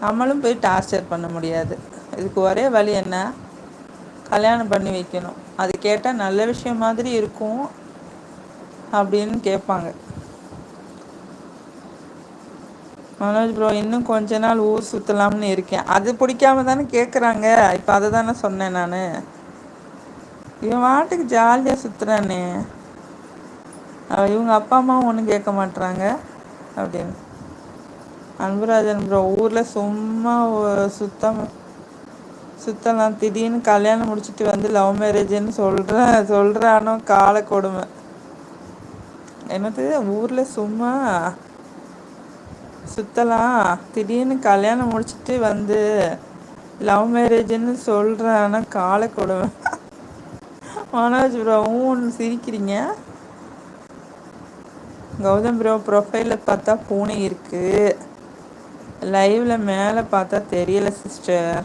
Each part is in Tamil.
நம்மளும் போய் டார்ச்சர் பண்ண முடியாது. இதுக்கு ஒரே வழி என்ன, கல்யாணம் பண்ணி வைக்கணும். அது கேட்டால் நல்ல விஷயம் மாதிரி இருக்கும் அப்படின்னு கேட்பாங்க. மனோஜ் ப்ரோ, இன்னும் கொஞ்ச நாள் ஊர் சுற்றலாம்னு இருக்கேன். அது பிடிக்காம தானே கேட்குறாங்க. இப்போ அதை தானே சொன்னேன் நான். இவன் வாட்டுக்கு ஜாலியாக சுற்றுறானே, இவங்க அப்பா அம்மாவும் ஒன்றும் கேட்க மாட்றாங்க அப்படின்னு. அன்புராஜன் ப்ரோ, ஊரில் சும்மா சுத்தம் சுத்தலாம், திடீர்னு கல்யாணம் முடிச்சுட்டு வந்து லவ் மேரேஜ்னு சொல்கிறானோ, கால கொடுமை. என்னது, ஊரில் சும்மா சுத்தலாம், திடீர்னு கல்யாணம் முடிச்சுட்டு வந்து லவ் மேரேஜ்னு சொல்கிறானோ, கால கொடுமை. மனோஜ் ப்ரோ ஒன்று சிரிக்கிறீங்க. கௌதம் ப்ரோ, ப்ரொஃபைலில் பார்த்தா பூனை இருக்கு, லைவ்ல மேலே பார்த்தா தெரியல சிஸ்டர்.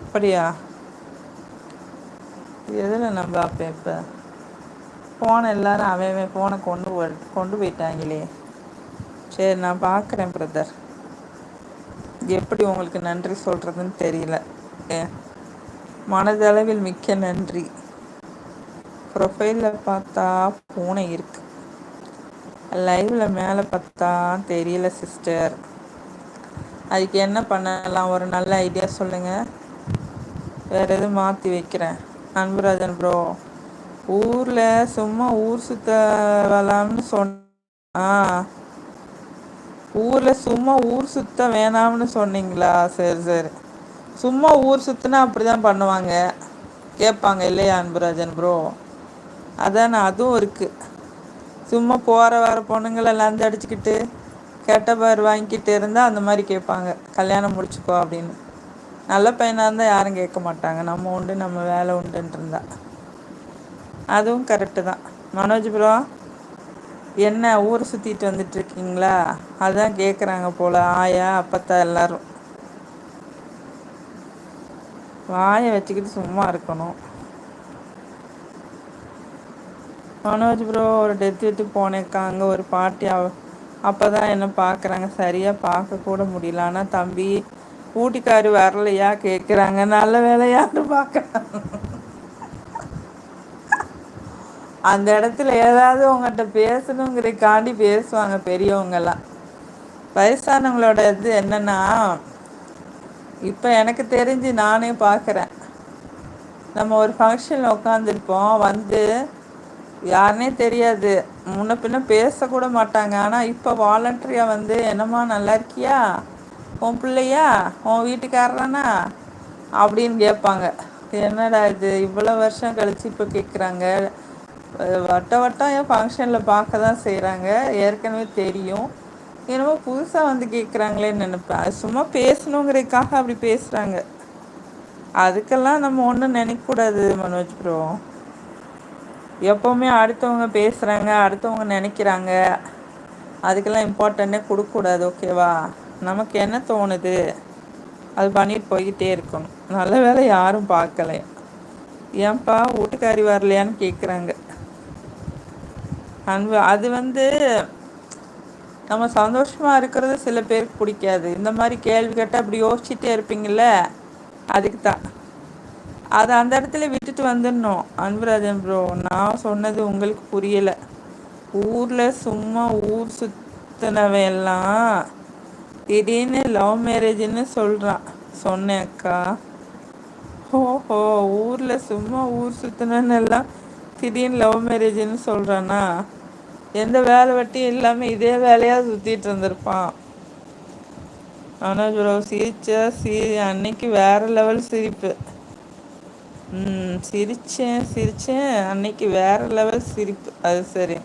அப்படியா? எதில் நம்ம அப்போ இப்போ ஃபோனை எல்லாரும் அவன் ஃபோனை கொண்டு போயிட்டாங்களே. சரி, நான் பார்க்குறேன் பிரதர். எப்படி உங்களுக்கு நன்றி சொல்கிறதுன்னு தெரியல. மனதளவில் மிக்க நன்றி. ப்ரொஃபைலில் பார்த்தா பூனை இருக்கு, லைவ்ல மேலே பார்த்தா தெரியல சிஸ்டர். அதுக்கு என்ன பண்ணலாம், ஒரு நல்ல ஐடியா சொல்லுங்கள். வேறு எதுவும் மாற்றி வைக்கிறேன். அன்புராஜன் ப்ரோ, ஊரில் சும்மா ஊர் சுத்த வரலாம்னு ஆ, ஊரில் சும்மா ஊர் சுத்த வேணாம்னு சொன்னீங்களா? சரி சரி. சும்மா ஊர் சுற்றினா அப்படி தான் பண்ணுவாங்க, கேட்பாங்க இல்லையா அன்புராஜன் ப்ரோ? அதானே, அதுவும் இருக்குது. சும்மா போகிற வர பொண்ணுங்களை லந்து அடிச்சுக்கிட்டு கெட்ட பேர் வாங்கிக்கிட்டு இருந்தால் அந்த மாதிரி கேட்பாங்க, கல்யாணம் முடிச்சுக்கோ அப்படின்னு. நல்ல பையனாக இருந்தால் யாரும் கேட்க மாட்டாங்க, நம்ம உண்டு நம்ம வேலை உண்டுன்ட்டு இருந்தா. அதுவும் கரெக்டு தான். மனோஜ் ப்ரோ, என்ன ஊரை சுற்றிட்டு வந்துட்டுருக்கீங்களா? அதான் கேட்குறாங்க போல் ஆயா அப்பத்தா எல்லோரும். வாயை வச்சுக்கிட்டு சும்மா இருக்கணும். மனோஜ் ப்ரோ, ஒரு டெத் விட்டு போனேக்கா, அங்கே ஒரு பாட்டி அப்போ தான் என்ன பார்க்குறாங்க, சரியாக பார்க்கக்கூட முடியல. ஆனால் தம்பி ஊட்டிக்காரு வரலையா கேட்குறாங்க. நல்ல வேலையான்னு பார்க்குறாங்க. அந்த இடத்துல ஏதாவது உங்கள்கிட்ட பேசணுங்கிறக்காண்டி பேசுவாங்க பெரியவங்கெல்லாம். வயசானவங்களோட இது என்னென்னா, இப்போ எனக்கு தெரிஞ்சு நானே பார்க்குறேன், நம்ம ஒரு ஃபங்க்ஷனில் உட்காந்துருப்போம், வந்து யாருனே தெரியாது, முன்ன பின்ன பேசக்கூட மாட்டாங்க. ஆனால் இப்போ வாலண்டரியாக வந்து, என்னம்மா நல்லா இருக்கியா, உன் பிள்ளையா, உன் வீட்டுக்காரரானா அப்படின்னு கேட்பாங்க. என்னடா இது இவ்வளோ வருஷம் கழித்து இப்போ கேட்குறாங்க. வட்டம் என் ஃபங்க்ஷனில் பார்க்க தான் செய்கிறாங்க, ஏற்கனவே தெரியும், என்னமோ புதுசாக வந்து கேட்குறாங்களேன்னு நினைப்பேன். அது சும்மா பேசணுங்கிறதுக்காக அப்படி பேசுகிறாங்க. அதுக்கெல்லாம் நம்ம ஒன்றும் நினைக்கக்கூடாது மனோஜ் ப்ரோ. எப்போவுமே அடுத்தவங்க பேசுகிறாங்க, அடுத்தவங்க நினைக்கிறாங்க, அதுக்கெல்லாம் இம்பார்ட்டண்ட்டே கொடுக்கக்கூடாது, ஓகேவா? நமக்கு என்ன தோணுது அது பண்ணிட்டு போய்கிட்டே இருக்கணும். நல்ல வேலை யாரும் பார்க்கல. ஏன்பா வீட்டுக்காரி வரலையான்னு கேட்குறாங்க. அன்பு, அது வந்து நம்ம சந்தோஷமாக இருக்கிறது சில பேருக்கு பிடிக்காது. இந்த மாதிரி கேள்வி கேட்டால் அப்படி யோசிச்சுட்டே இருப்பீங்கள்ல, அதுக்கு தான் அதை அந்த இடத்துல விட்டுட்டு வந்துடணும். அன்புராஜன் ப்ரோ, நான் சொன்னது உங்களுக்கு புரியலை. ஊரில் சும்மா ஊர் சுத்தினவையெல்லாம் திடீர்னு லவ் மேரேஜ்னு சொல்கிறான், சொன்னேன் அக்கா. ஓஹோ, ஊரில் சும்மா ஊர் சுத்தினன்னு எல்லாம் திடீர்னு லவ் மேரேஜ்னு சொல்கிறானா? எந்த வேலை வெட்டியும் இல்லாமல் இதே வேலையாக சுற்றிட்டு இருந்திருப்பான். ஆனால் ப்ரோ சிரிச்சா அன்னைக்கு வேறு லெவல் சிரிப்பு. சிரித்தேன் அன்னைக்கு வேறு லெவல் சிரிப்பு. அது சரி,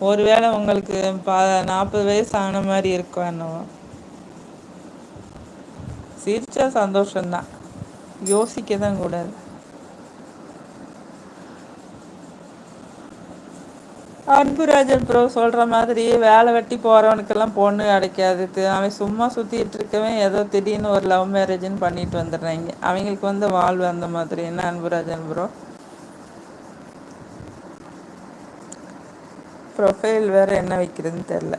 ஒருவேளை உங்களுக்கு 40 வயசு ஆன மாதிரி இருக்கும் என்னவோ. சிரிச்சா சந்தோஷம்தான், யோசிக்க தான் கூடாது. அன்புராஜன் ப்ரோ சொல்கிற மாதிரி வேலை வெட்டி போகிறவனுக்கெல்லாம் பொண்ணு கிடைக்காது. அவன் சும்மா சுற்றிட்டு இருக்கவன் ஏதோ திடீர்னு ஒரு லவ் மேரேஜ்னு பண்ணிட்டு வந்துடுறாங்க. அவங்களுக்கு வந்து வாழ்வு அந்த மாதிரி. என்ன அன்புராஜன் ப்ரோ? ப்ரொஃபைல் வேறு என்ன வைக்கிறதுன்னு தெரில.